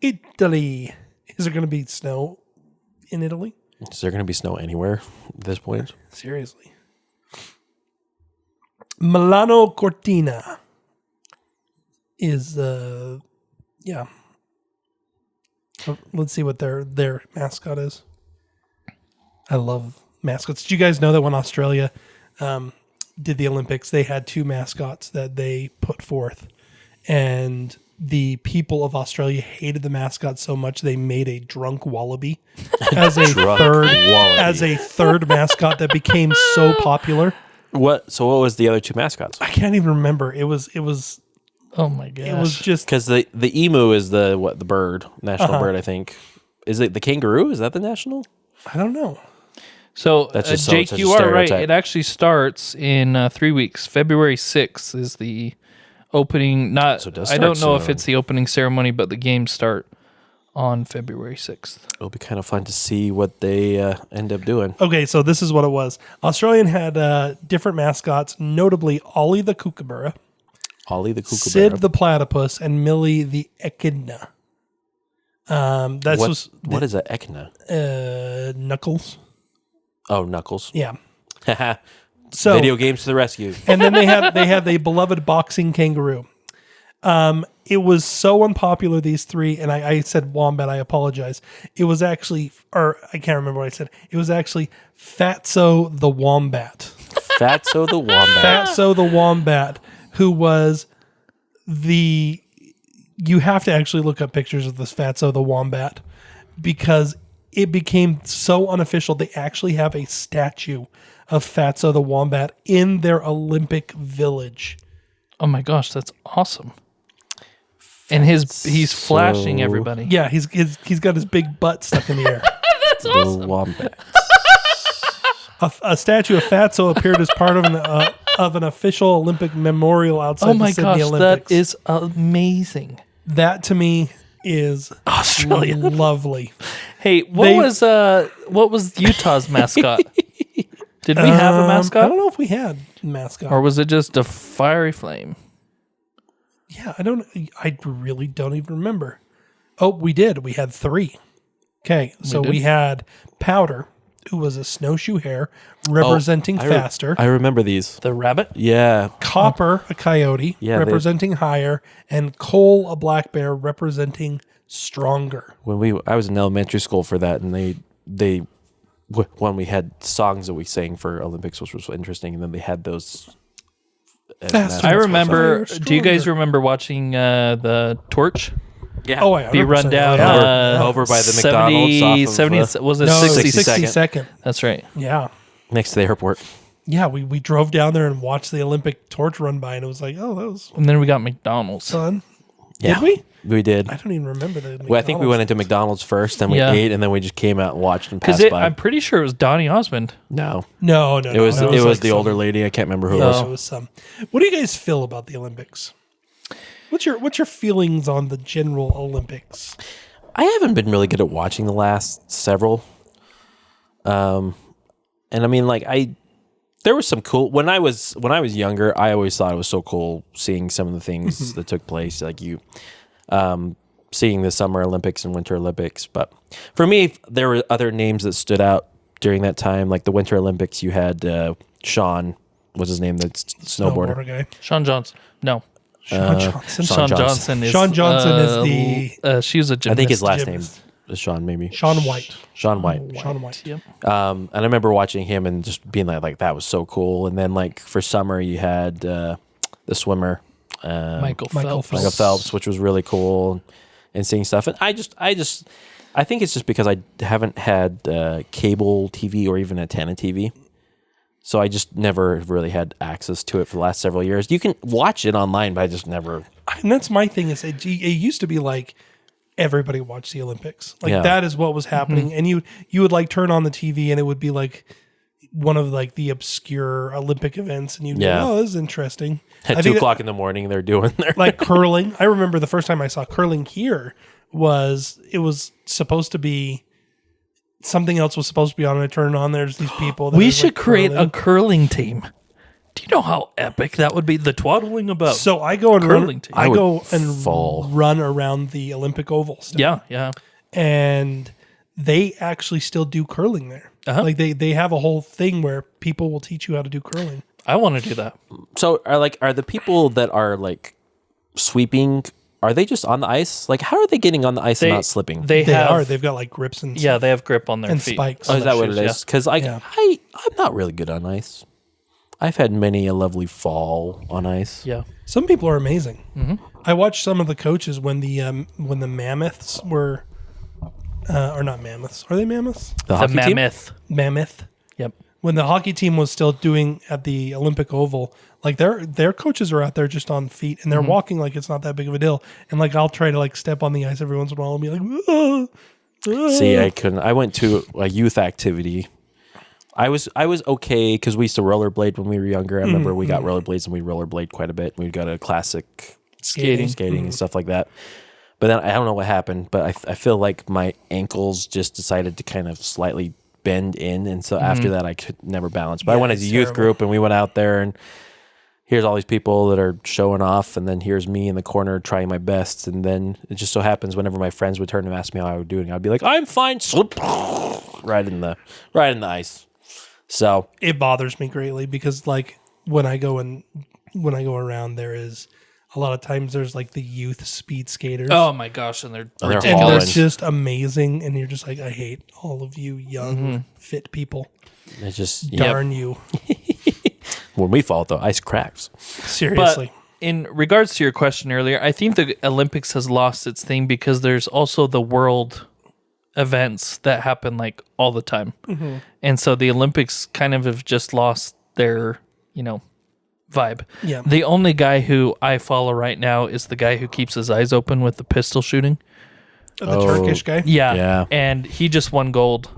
Italy. Is there going to be snow in Italy? Is there going to be snow anywhere at this point? Seriously. Milano Cortina is yeah. Let's see what their mascot is. I love mascots. Did you guys know that when Australia did the Olympics, they had 2 mascots that they put forth, and the people of Australia hated the mascot so much they made a drunk wallaby as a third mascot that became so popular. So what was the other 2 mascots? I can't even remember. It was Oh my gosh. it was just Because the emu is the bird, national bird, I think. Is it the kangaroo? Is that the national? I don't know. So, That's just Jake, such a you are right. stereotype. It actually starts in 3 weeks. February 6th is the opening. So it does I don't start know if soon. it's the opening ceremony, but the games start on February 6th. It'll be kind of fun to see what they end up doing. Okay, so this is what it was. Australian had different mascots, notably Ollie the Kookaburra, Ollie the kookaburra. Sid the platypus, and Millie the echidna. What is an echidna? Knuckles. Oh, Knuckles. Yeah. Haha. So Video games to the rescue. and then they had the beloved boxing kangaroo. It was so unpopular, these 3, and I said wombat, I apologize. It was actually, or I can't remember what I said. It was actually Fatso the Wombat. Fatso the wombat. Fatso the Wombat, who was you have to actually look up pictures of this Fatso the Wombat because it became so unofficial. They actually have a statue of Fatso the Wombat in their Olympic village. Oh my gosh, that's awesome. And he's flashing everybody. Yeah, he's got his big butt stuck in the air. That's awesome. The wombat. A statue of Fatso appeared as part of an official Olympic memorial outside Oh my the Sydney gosh, Olympics. that is amazing. That to me is Australia. lovely. Hey, what was Utah's mascot? Did we have a I mascot? don't know if we had a mascot. Or was it just a fiery flame? Yeah, I really don't even remember. Oh, we did. We had 3. Okay, so did? we had Powder, who was a snowshoe hare representing faster. I remember these. The rabbit? Yeah. Copper, a coyote, Yeah, representing higher, and Cole, a black bear, representing stronger. I was in elementary school for that, and when we had songs that we sang for Olympics, which was interesting, and then they had those. Faster. I That's remember. fire, Do you guys stronger. remember watching the Torch Yeah. Oh, yeah. be 100%. run down? Yeah. Over by the McDonald's off of, 70, was it No, 60? 62nd. That's right. Yeah. next to the airport. Yeah, we drove down there and watched the Olympic torch run by, and it was like, oh, that was And then we got McDonald's. fun. Yeah. Did we? We did. I don't even remember the. Well, I think we went into McDonald's first, then we Yeah. ate, and then we just came out and watched and Because passed by. I'm pretty sure it was Donny Osmond. No, No, it was no, it was like the some- older lady. I can't remember who it Yeah, was. it was some. What do you guys feel about the Olympics? What's your feelings on the general Olympics? I haven't been really good at watching the last several. And I mean, like there was some cool when I was younger. I always thought it was so cool seeing some of the things that took place, like seeing the Summer Olympics and Winter Olympics. But for me, there were other names that stood out during that time, like the Winter Olympics. You had Sean, was his name, the snowboarder. guy. Sean Johnson. No. Sean Johnson. Sean Johnson is. Sean Johnson is the She was a I gymnast. think his last name gymnast. is Sean, maybe. Sean White. Sean White. Sean White. Yep. And I remember watching him and just being like that was so cool. And then like for summer, you had the swimmer, Michael Michael Phelps. Michael Phelps, which was really cool, and seeing stuff. And I think it's just because I haven't had cable TV or even antenna TV. So I just never really had access to it for the last several years. You can watch it online, but I just never. And that's my thing is it used to be like everybody watched the Olympics. Like that is what was happening. And you would like turn on the TV and it would be like one of like the obscure Olympic events. And you'd go, oh, this is interesting. At 2 o'clock in the morning, they're doing their like curling. I remember the first time I saw curling here was supposed to be something else was supposed to be on. And I turned on. There's these people. We should create a curling team. Do you know how epic that would be? The Twaddling About. So I go and curling team. I go and run around the Olympic Oval still. Yeah. And they actually still do curling there. Like they have a whole thing where people will teach you how to do curling. I want to do that. So are the people that are like sweeping? Are they just on the ice? Like, how are they getting on the ice and not slipping? They are. They've got like grips and yeah, they have grip on their and feet. spikes. Oh, is that what it is? Because I'm not really good on ice. I've had many a lovely fall on ice. Yeah, some people are amazing. Mm-hmm. I watched some of the coaches when the mammoths were, or not mammoths. Are they mammoths? The mammoth. Mammoth. Yep. When the hockey team was still doing at the Olympic Oval, like their coaches are out there just on feet and they're walking like it's not that big of a deal. And like I'll try to like step on the ice every once in a while and be like, ah, ah. See, I couldn't. I went to a youth activity. I was okay because we used to rollerblade when we were younger. I remember we got rollerblades and we rollerblade quite a bit. We got a classic skating and stuff like that. But then I don't know what happened, but I feel like my ankles just decided to kind of slightly bend in, and so after that I could never balance. But I went as a youth group and we went out there, and here's all these people that are showing off, and then here's me in the corner trying my best, and then it just so happens whenever my friends would turn and ask me how I was doing, I'd be like, I'm fine, slip right in the ice. So it bothers me greatly because like when I go around, there is a lot of times there's like the youth speed skaters. Oh my gosh, and they're just amazing, and you're just like, I hate all of you young fit people. It just darn you. When we fall, though, ice cracks. Seriously. But in regards to your question earlier, I think the Olympics has lost its thing because there's also the world events that happen like all the time. Mm-hmm. And so the Olympics kind of have just lost their, vibe. Yeah. The only guy who I follow right now is the guy who keeps his eyes open with the pistol shooting. The Turkish guy? Yeah. And he just won gold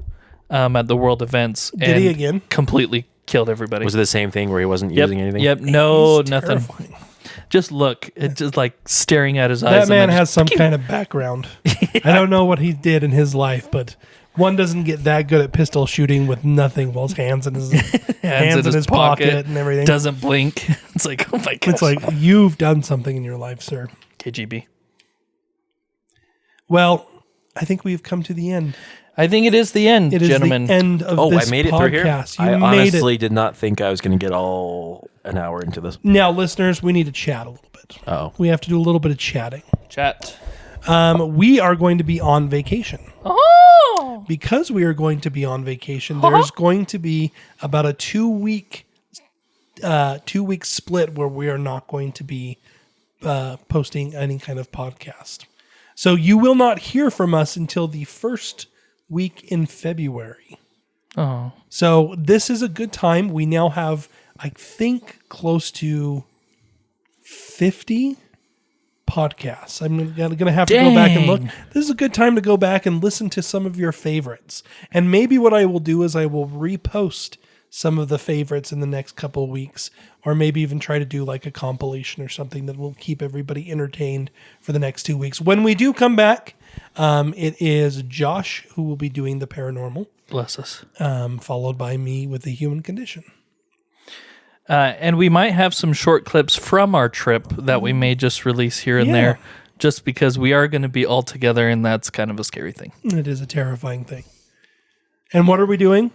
at the world events. Did he again? Completely killed everybody. Was it the same thing where he wasn't using anything? Yep. No, He's nothing. terrifying. Just look. It's just like staring at his eyes. That man has some kind of background. I don't know what he did in his life, but one doesn't get that good at pistol shooting with nothing while his hands in his hands in his pocket and everything. Doesn't blink. It's like, oh my gosh. It's like, you've done something in your life, sir. KGB. Well, I think we've come to the end. I think it is the end, gentlemen. It is the end of this I made it podcast. through here? You I made honestly it. did not think I was going to get all an hour into this. Now, listeners, we need to chat a little bit. Oh. We have to do a little bit of chatting. Chat. We are going to be on vacation. Oh! Because we are going to be on vacation, there's going to be about a 2-week split where we are not going to be posting any kind of podcast. So you will not hear from us until the first week in February. Oh. So this is a good time. We now have, I think, close to 50 podcasts. I'm going to have to go back and look. This is a good time to go back and listen to some of your favorites. And maybe what I will do is I will repost some of the favorites in the next couple of weeks, or maybe even try to do like a compilation or something that will keep everybody entertained for the next 2 weeks. When we do come back, it is Josh who will be doing the paranormal. Bless us. Followed by me with the human condition. And we might have some short clips from our trip that we may just release here and there, just because we are going to be all together, and that's kind of a scary thing. It is a terrifying thing. And what are we doing?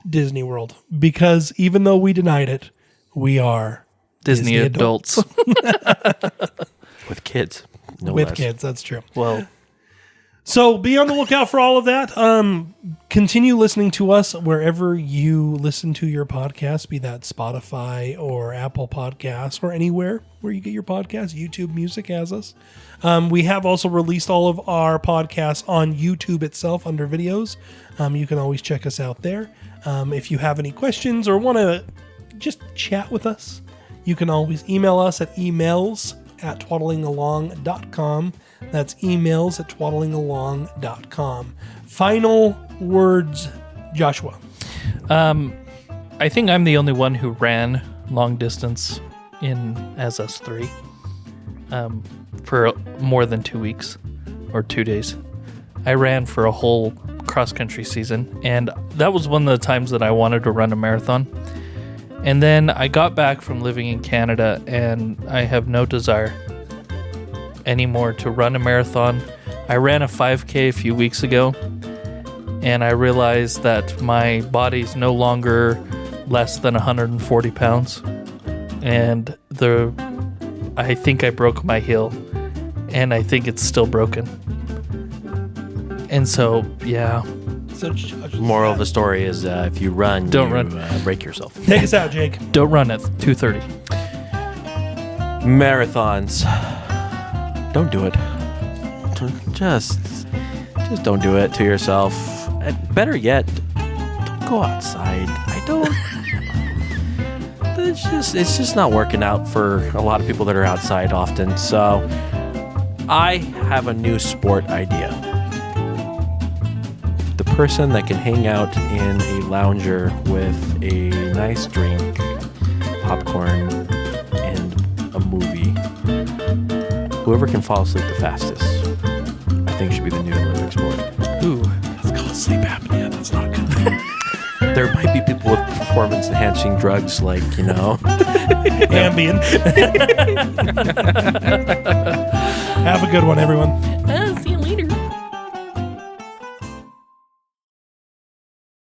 Disney World. Because even though we denied it, we are Disney adults. With kids. No with less. kids, that's true. Well, So be on the lookout for all of that. Continue listening to us wherever you listen to your podcast, be that Spotify or Apple Podcasts or anywhere where you get your podcasts. YouTube Music has us. We have also released all of our podcasts on YouTube itself under videos. You can always check us out there. If you have any questions or want to just chat with us, you can always email us at emails@twaddlingalong.com. That's emails@twaddlingalong.com. Final words, Joshua. I think I'm the only one who ran long distance as us 3 for more than 2 weeks or 2 days. I ran for a whole cross-country season, and that was one of the times that I wanted to run a marathon. And then I got back from living in Canada, and I have no desire anymore to run a marathon. I ran a 5K a few weeks ago, and I realized that my body's no longer less than 140 pounds. And I think I broke my heel, and I think it's still broken. And so, yeah. So, Moral of the story is if you run, Don't you, run. Break yourself. Take us out, Jake. Don't run at 2:30. Marathons. Don't do it. Just don't do it to yourself. And better yet, don't go outside. It's just not working out for a lot of people that are outside often. So I have a new sport idea. The person that can hang out in a lounger with a nice drink, popcorn, and a movie. Whoever can fall asleep the fastest, I think should be the new Olympic sport. Ooh. That's called sleep apnea. That's not good. There might be people with performance-enhancing drugs like, Ambien. Have a good one, everyone.